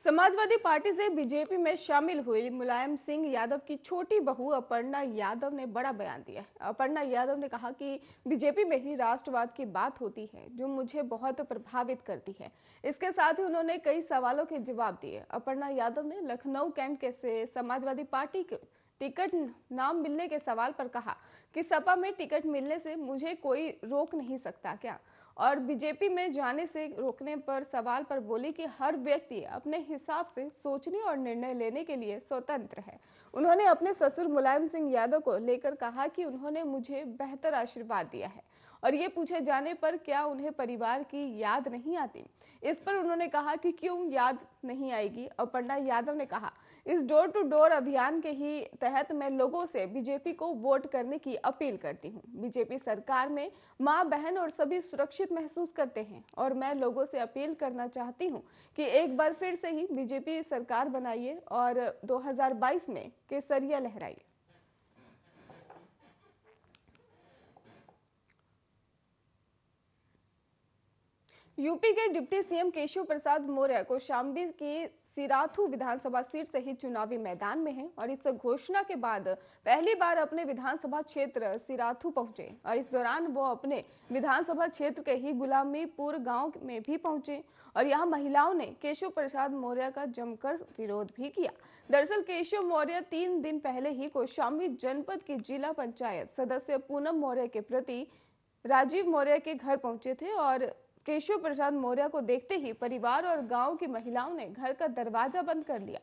Samajwadi party से BJP में शामिल हुई मुलायम सिंह यादव की छोटी बहू अपर्णा यादव ने बड़ा बयान दिया है। अपर्णा यादव ने कहा कि बीजेपी में ही राष्ट्रवाद की बात होती है जो मुझे बहुत प्रभावित करती है। इसके साथ ही उन्होंने कई सवालों के जवाब दिए। अपर्णा यादव ने लखनऊ कैंट के से समाजवादी पार्टी के टिकट नाम मिलने के सवाल पर कहा कि सपा में टिकट मिलने से मुझे कोई रोक नहीं सकता क्या, और बीजेपी में जाने से रोकने पर सवाल पर बोली कि हर व्यक्ति अपने हिसाब से सोचने और निर्णय लेने के लिए स्वतंत्र है। उन्होंने अपने ससुर मुलायम सिंह यादव को लेकर कहा कि उन्होंने मुझे बेहतर आशीर्वाद दिया है और ये पूछे जाने पर क्या उन्हें परिवार की याद नहीं आती। इस पर उन्होंने कहा कि क्यों याद नहीं आएगी। अपर्णा यादव ने कहा, इस डोर टू डोर अभियान के ही तहत मैं लोगों से बीजेपी को वोट करने की अपील करती हूँ। बीजेपी सरकार में माँ बहन और सभी सुरक्षित महसूस करते हैं और मैं लोगों से अपील करना चाहती हूँ कि एक बार फिर से ही बीजेपी सरकार बनाइए और 2022 में केसरिया लहराइए। यूपी के डिप्टी सीएम केशव प्रसाद मौर्य कौशाम्बी की सिराथू विधानसभा सीट से ही चुनावी मैदान में हैं और इस घोषणा के बाद पहली बार अपने विधानसभा क्षेत्र सिराथू पहुंचे और इस दौरान वो अपने विधानसभा क्षेत्र के ही गुलामीपुर गांव में भी पहुंचे और यहां महिलाओं ने केशव प्रसाद मौर्य का जमकर विरोध भी किया। दरअसल केशव मौर्य 3 दिन पहले ही कौशाम्बी जनपद की जिला पंचायत सदस्य पूनम मौर्य के प्रति राजीव मौर्य के घर पहुंचे थे और केशव प्रसाद मौर्य को देखते ही परिवार और गांव की महिलाओं ने घर का दरवाजा बंद कर लिया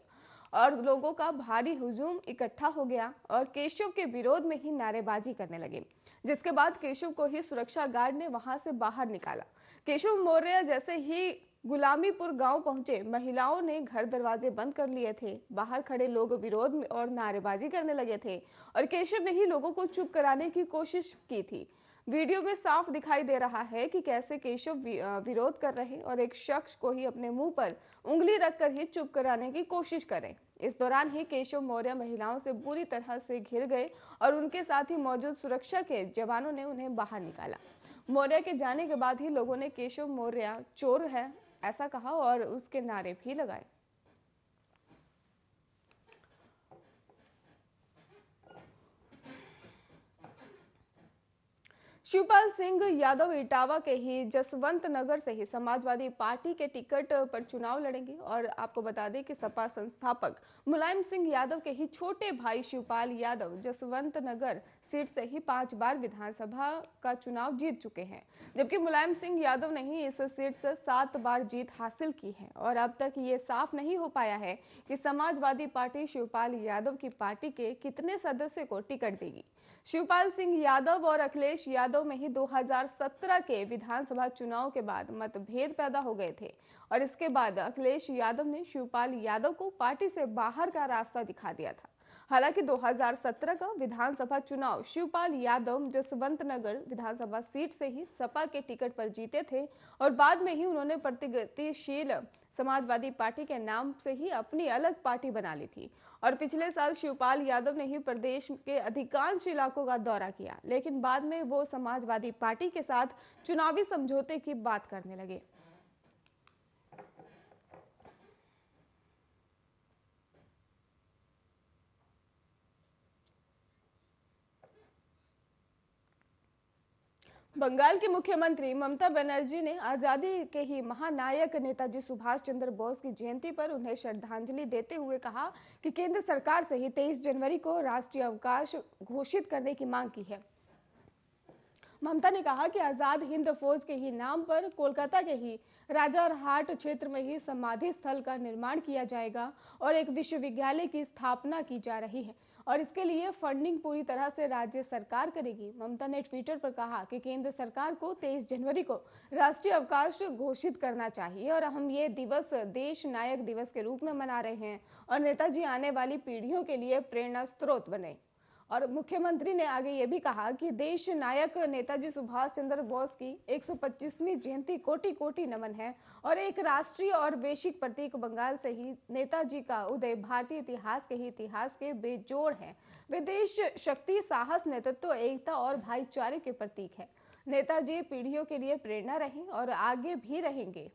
और लोगों का भारी हुजूम इकट्ठा हो गया और केशव के विरोध में ही नारेबाजी करने लगे, जिसके बाद केशव को ही सुरक्षा गार्ड ने वहां से बाहर निकाला। केशव मौर्य जैसे ही गुलामीपुर गांव पहुंचे, महिलाओं ने घर दरवाजे बंद कर लिए थे। बाहर खड़े लोग विरोध में और नारेबाजी करने लगे थे और केशव ने ही लोगों को चुप कराने की कोशिश की थी। वीडियो में साफ दिखाई दे रहा है कि कैसे केशव विरोध कर रहे और एक शख्स को ही अपने मुंह पर उंगली रखकर ही चुप कराने की कोशिश करें। इस दौरान ही केशव मौर्य महिलाओं से बुरी तरह से घिर गए और उनके साथ ही मौजूद सुरक्षा के जवानों ने उन्हें बाहर निकाला। मौर्य के जाने के बाद ही लोगों ने केशव मौर्य चोर है ऐसा कहा और उसके नारे भी लगाए। शिवपाल सिंह यादव इटावा के ही जसवंत नगर से ही समाजवादी पार्टी के टिकट पर चुनाव लड़ेंगे और आपको बता दें कि सपा संस्थापक मुलायम सिंह यादव के ही छोटे भाई शिवपाल यादव जसवंत नगर सीट से ही 5 बार विधानसभा का चुनाव जीत चुके हैं, जबकि मुलायम सिंह यादव ने ही इस सीट से 7 बार जीत हासिल की है और अब तक ये साफ नहीं हो पाया है कि समाजवादी पार्टी शिवपाल यादव की पार्टी के कितने सदस्य को टिकट देगी। शिवपाल सिंह यादव और अखिलेश यादव में ही 2017 के विधानसभा चुनाव के बाद मतभेद पैदा हो गए थे और इसके बाद अखिलेश यादव ने शिवपाल यादव को पार्टी से बाहर का रास्ता दिखा दिया था। हालांकि 2017 का विधानसभा चुनाव शिवपाल यादव जसवंत नगर विधानसभा सीट से ही सपा के टिकट पर जीते थे और बाद में ही उन्होंने प्रगतिशील समाजवादी पार्टी के नाम से ही अपनी अलग पार्टी बना ली थी और पिछले साल शिवपाल यादव ने ही प्रदेश के अधिकांश इलाकों का दौरा किया, लेकिन बाद में वो समाजवादी पार्टी के साथ चुनावी समझौते की बात करने लगे। बंगाल की मुख्यमंत्री ममता बनर्जी ने आजादी के ही महानायक नेताजी सुभाष चंद्र बोस की जयंती पर उन्हें श्रद्धांजलि देते हुए कहा कि केंद्र सरकार से ही 23 जनवरी को राष्ट्रीय अवकाश घोषित करने की मांग की है। ममता ने कहा कि आजाद हिंद फौज के ही नाम पर कोलकाता के ही राजारहाट क्षेत्र में ही समाधि स्थल का निर्माण किया जाएगा और एक विश्वविद्यालय की स्थापना की जा रही है और इसके लिए फंडिंग पूरी तरह से राज्य सरकार करेगी। ममता ने ट्विटर पर कहा कि केंद्र सरकार को 23 जनवरी को राष्ट्रीय अवकाश घोषित करना चाहिए और हम ये दिवस देश नायक दिवस के रूप में मना रहे हैं और नेताजी आने वाली पीढ़ियों के लिए प्रेरणा स्रोत बने। और मुख्यमंत्री ने आगे ये भी कहा कि देश नायक नेताजी सुभाष चंद्र बोस की 125वीं जयंती कोटि कोटि नमन है और एक राष्ट्रीय और वैश्विक प्रतीक बंगाल से ही नेताजी का उदय भारतीय इतिहास के ही इतिहास के बेजोड़ है। वे देश शक्ति, साहस, नेतृत्व, एकता और भाईचारे के प्रतीक है। नेताजी पीढ़ियों के लिए प्रेरणा रहे और आगे भी रहेंगे।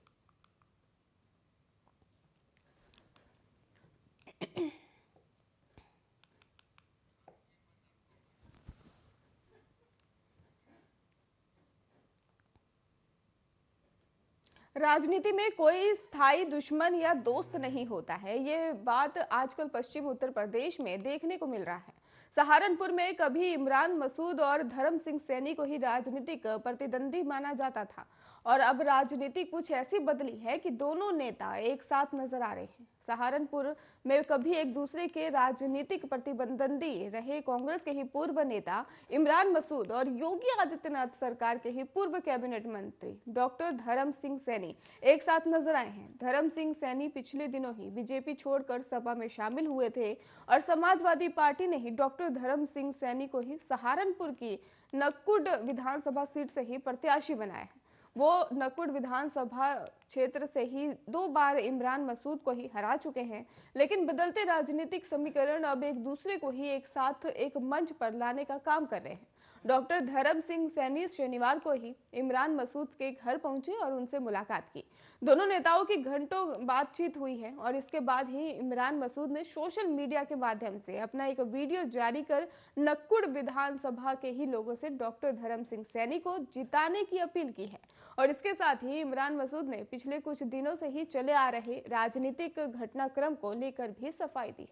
राजनीति में कोई स्थायी दुश्मन या दोस्त नहीं होता है। ये बात आजकल पश्चिम उत्तर प्रदेश में देखने को मिल रहा है। सहारनपुर में कभी इमरान मसूद और धर्म सिंह सैनी को ही राजनीतिक प्रतिद्वंदी माना जाता था और अब राजनीति कुछ ऐसी बदली है कि दोनों नेता एक साथ नजर आ रहे हैं। सहारनपुर में कभी एक दूसरे के राजनीतिक प्रतिद्वंदी रहे कांग्रेस के ही पूर्व नेता इमरान मसूद और योगी आदित्यनाथ सरकार के ही पूर्व कैबिनेट मंत्री डॉक्टर धर्म सिंह सैनी एक साथ नजर आए हैं। धर्म सिंह सैनी पिछले दिनों ही बीजेपी छोड़कर सपा में शामिल हुए थे और समाजवादी पार्टी ने ही डॉक्टर धर्म सिंह सैनी को ही सहारनपुर की नक्कुड विधानसभा सीट से ही प्रत्याशी बनाया है। वो नकुड़ विधानसभा क्षेत्र से ही 2 बार इमरान मसूद को ही हरा चुके हैं, लेकिन बदलते राजनीतिक समीकरण अब एक दूसरे को ही एक साथ एक मंच पर लाने का काम कर रहे हैं। डॉक्टर धर्म सिंह सैनी शनिवार को ही इमरान मसूद के घर पहुंचे और उनसे मुलाकात की। दोनों नेताओं की घंटों बातचीत हुई है और इसके बाद ही इमरान मसूद ने सोशल मीडिया के माध्यम से अपना एक वीडियो जारी कर नक्कुड़ विधानसभा के ही लोगों से डॉक्टर धर्म सिंह सैनी को जिताने की अपील की है। और इसके साथ ही इमरान मसूद ने पिछले कुछ दिनों से ही चले आ रहे राजनीतिक घटनाक्रम को लेकर भी सफाई दी।